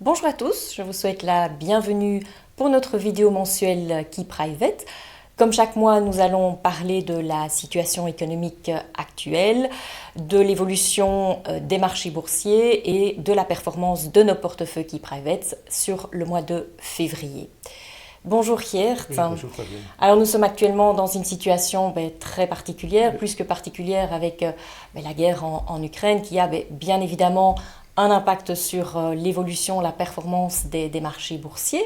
Bonjour à tous, je vous souhaite la bienvenue pour notre vidéo mensuelle Key Private. Comme chaque mois, nous allons parler de la situation économique actuelle, de l'évolution des marchés boursiers et de la performance de nos portefeuilles Key Private sur le mois de février. Bonjour Geert. Oui, bonjour Fabien. Alors nous sommes actuellement dans une situation très particulière, plus que particulière avec la guerre en Ukraine qui a bien évidemment un impact sur l'évolution, la performance des marchés boursiers.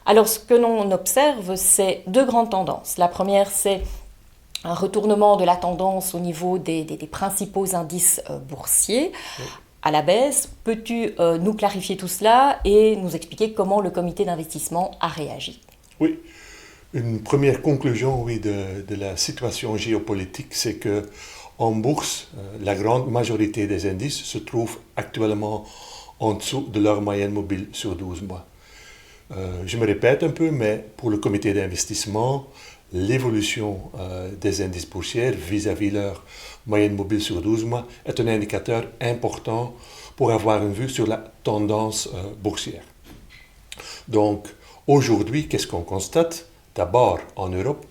Alors ce que l'on observe, c'est deux grandes tendances. La première, c'est un retournement de la tendance au niveau des principaux indices boursiers. Oui. À la baisse. Peux-tu nous clarifier tout cela et nous expliquer comment le comité d'investissement a réagi? Oui, une première conclusion de la situation géopolitique, c'est que en bourse, la grande majorité des indices se trouvent actuellement en dessous de leur moyenne mobile sur 12 mois. Je me répète un peu, mais pour le comité d'investissement, l'évolution des indices boursiers vis-à-vis leur moyenne mobile sur 12 mois est un indicateur important pour avoir une vue sur la tendance boursière. Donc, aujourd'hui, qu'est-ce qu'on constate? D'abord, en Europe,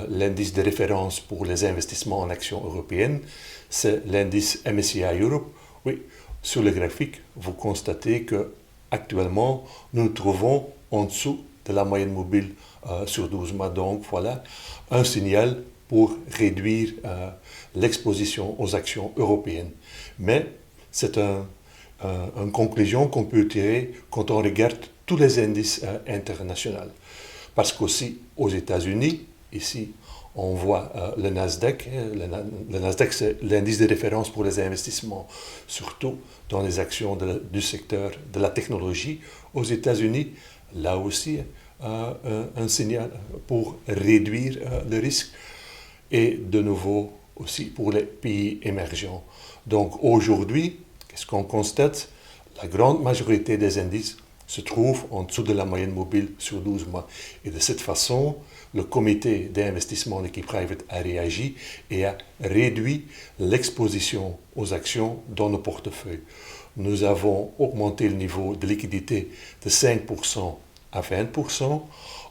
l'indice de référence pour les investissements en actions européennes, c'est l'indice MSCI Europe. Oui, sur le graphique, vous constatez que actuellement, nous nous trouvons en dessous de la moyenne mobile sur 12 mois. Donc, voilà un signal pour réduire l'exposition aux actions européennes. Mais c'est une conclusion qu'on peut tirer quand on regarde tous les indices internationaux. Parce qu'aussi aux États-Unis, ici, on voit le Nasdaq. Le Nasdaq, c'est l'indice de référence pour les investissements, surtout dans les actions du secteur de la technologie. Aux États-Unis, là aussi, un signal pour réduire le risque. Et de nouveau aussi pour les pays émergents. Donc aujourd'hui, qu'est-ce qu'on constate? La grande majorité des indices se trouvent en dessous de la moyenne mobile sur 12 mois. Et de cette façon, le comité d'investissement de Key Private a réagi et a réduit l'exposition aux actions dans nos portefeuilles. Nous avons augmenté le niveau de liquidité de 5% à 20%.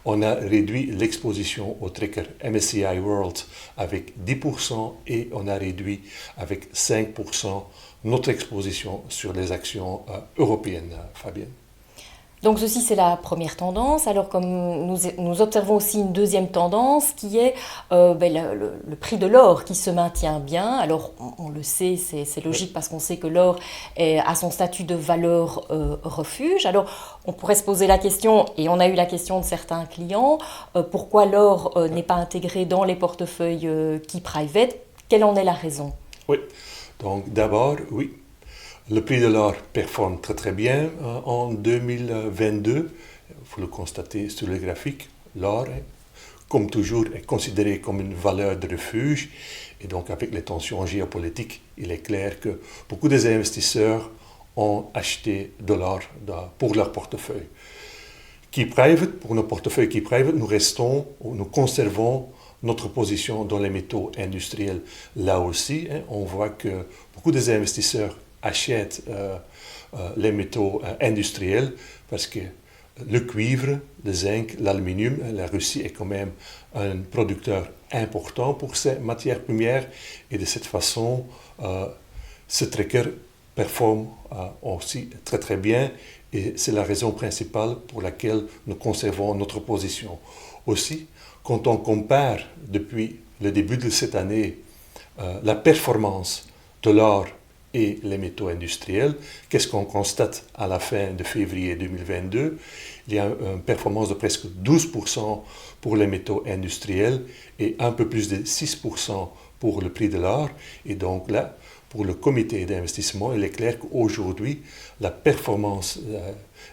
On a réduit l'exposition au tracker MSCI World avec 10% et on a réduit avec 5% notre exposition sur les actions européennes, Fabienne. Donc ceci, c'est la première tendance. Alors comme nous observons aussi une deuxième tendance qui est le prix de l'or qui se maintient bien. Alors on le sait, c'est logique parce qu'on sait que l'or a son statut de valeur refuge. Alors on pourrait se poser la question, et on a eu la question de certains clients, pourquoi l'or n'est pas intégré dans les portefeuilles Key Private? Quelle en est la raison? Oui, donc d'abord, oui. Le prix de l'or performe très très bien en 2022. Vous le constatez sur le graphique. L'or, comme toujours, est considéré comme une valeur de refuge. Et donc, avec les tensions géopolitiques, il est clair que beaucoup des investisseurs ont acheté de l'or pour leur portefeuille. Key Private, pour nos portefeuilles Key Private, nous conservons notre position dans les métaux industriels. Là aussi, on voit que beaucoup des investisseurs achètent les métaux industriels parce que le cuivre, le zinc, l'aluminium, la Russie est quand même un producteur important pour ces matières premières et de cette façon, ce tracker performe aussi très très bien et c'est la raison principale pour laquelle nous conservons notre position. Aussi, quand on compare depuis le début de cette année la performance de l'or et les métaux industriels, qu'est-ce qu'on constate à la fin de février 2022? Il y a une performance de presque 12% pour les métaux industriels et un peu plus de 6% pour le prix de l'or. Et donc là, pour le comité d'investissement, il est clair qu'aujourd'hui, la performance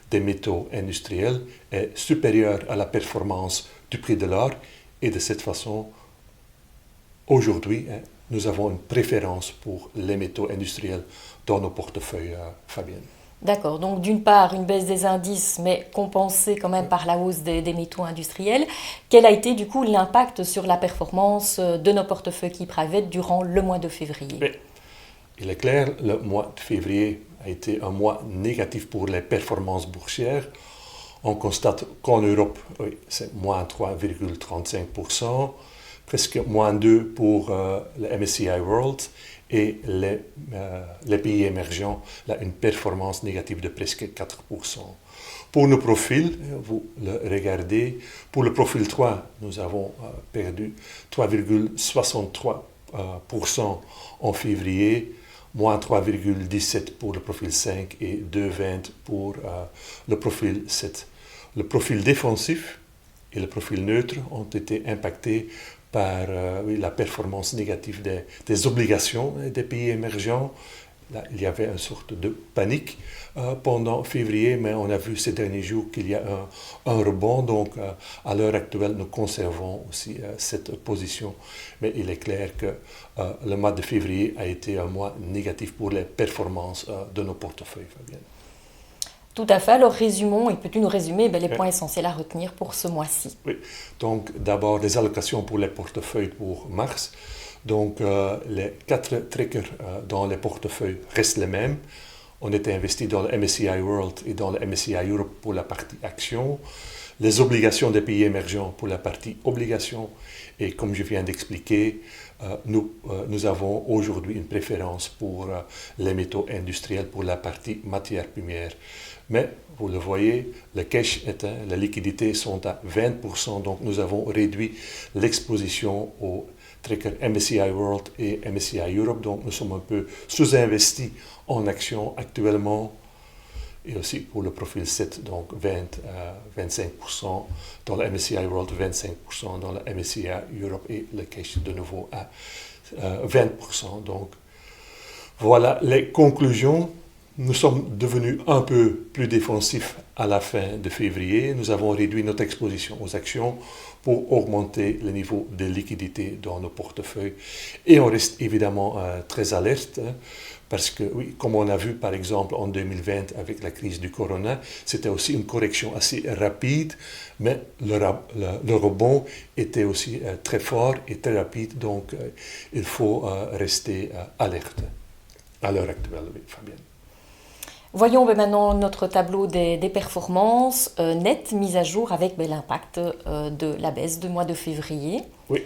des métaux industriels est supérieure à la performance du prix de l'or. Et de cette façon, aujourd'hui, nous avons une préférence pour les métaux industriels dans nos portefeuilles, Fabienne. D'accord, donc d'une part une baisse des indices, mais compensée quand même par la hausse des métaux industriels. Quel a été du coup l'impact sur la performance de nos portefeuilles Key Private durant le mois de février? Il est clair, le mois de février a été un mois négatif pour les performances boursières. On constate qu'en Europe, oui, c'est moins 3,35%, presque moins 2% pour le MSCI World, et les pays émergents, là, une performance négative de presque 4%. Pour nos profils, vous le regardez, pour le profil 3, nous avons perdu 3,63% en février, moins 3,17% pour le profil 5 et 2,20% pour le profil 7. Le profil défensif et le profil neutre ont été impactés par la performance négative des obligations des pays émergents. Là, il y avait une sorte de panique pendant février, mais on a vu ces derniers jours qu'il y a un rebond. Donc, à l'heure actuelle, nous conservons aussi cette position. Mais il est clair que le mois de février a été un mois négatif pour les performances de nos portefeuilles, Fabienne. Tout à fait. Alors, résumons, et peux-tu nous résumer les points essentiels à retenir pour ce mois-ci? Oui, donc d'abord les allocations pour les portefeuilles pour mars. Donc, les 4 trackers dans les portefeuilles restent les mêmes. On était investi dans le MSCI World et dans le MSCI Europe pour la partie actions. Les obligations des pays émergents pour la partie obligations. Et comme je viens d'expliquer, nous avons aujourd'hui une préférence pour les métaux industriels pour la partie matières premières. Mais, vous le voyez, le cash éteint, les liquidités sont à 20%, donc nous avons réduit l'exposition aux trackers MSCI World et MSCI Europe, donc nous sommes un peu sous-investis en actions actuellement, et aussi pour le profil 7, donc 25% dans le MSCI World, 25% dans le MSCI Europe et le cash de nouveau à 20%. Donc voilà les conclusions. Nous sommes devenus un peu plus défensifs à la fin de février. Nous avons réduit notre exposition aux actions pour augmenter le niveau de liquidité dans nos portefeuilles. Et on reste évidemment très alerte parce que, oui, comme on a vu par exemple en 2020 avec la crise du corona, c'était aussi une correction assez rapide, mais le rebond était aussi très fort et très rapide. Donc, il faut rester alerte à l'heure actuelle, oui, Fabienne. Voyons maintenant notre tableau des performances nettes mises à jour avec l'impact de la baisse du mois de février. Oui,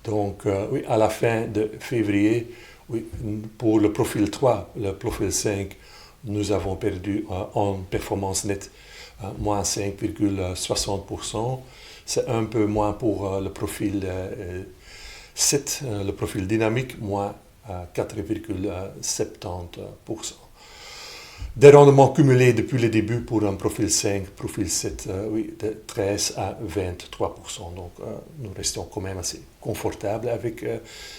donc oui, à la fin de février, oui, pour le profil 3, le profil 5, nous avons perdu en performance nette moins 5,60%. C'est un peu moins pour le profil 7, le profil dynamique, moins 4,70%. Des rendements cumulés depuis le début pour un profil 5, profil 7, oui, de 13 à 23%. Donc, nous restons quand même assez confortables avec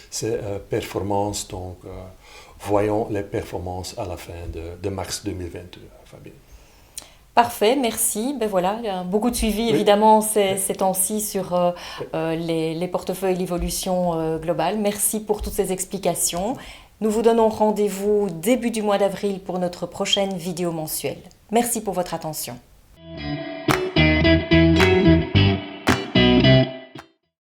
ces performances. Donc, voyons les performances à la fin de mars 2022, Fabien. Parfait, merci. Ben voilà, il y a beaucoup de suivi évidemment ces temps-ci sur les portefeuilles et l'évolution globale. Merci pour toutes ces explications. Nous vous donnons rendez-vous début du mois d'avril pour notre prochaine vidéo mensuelle. Merci pour votre attention.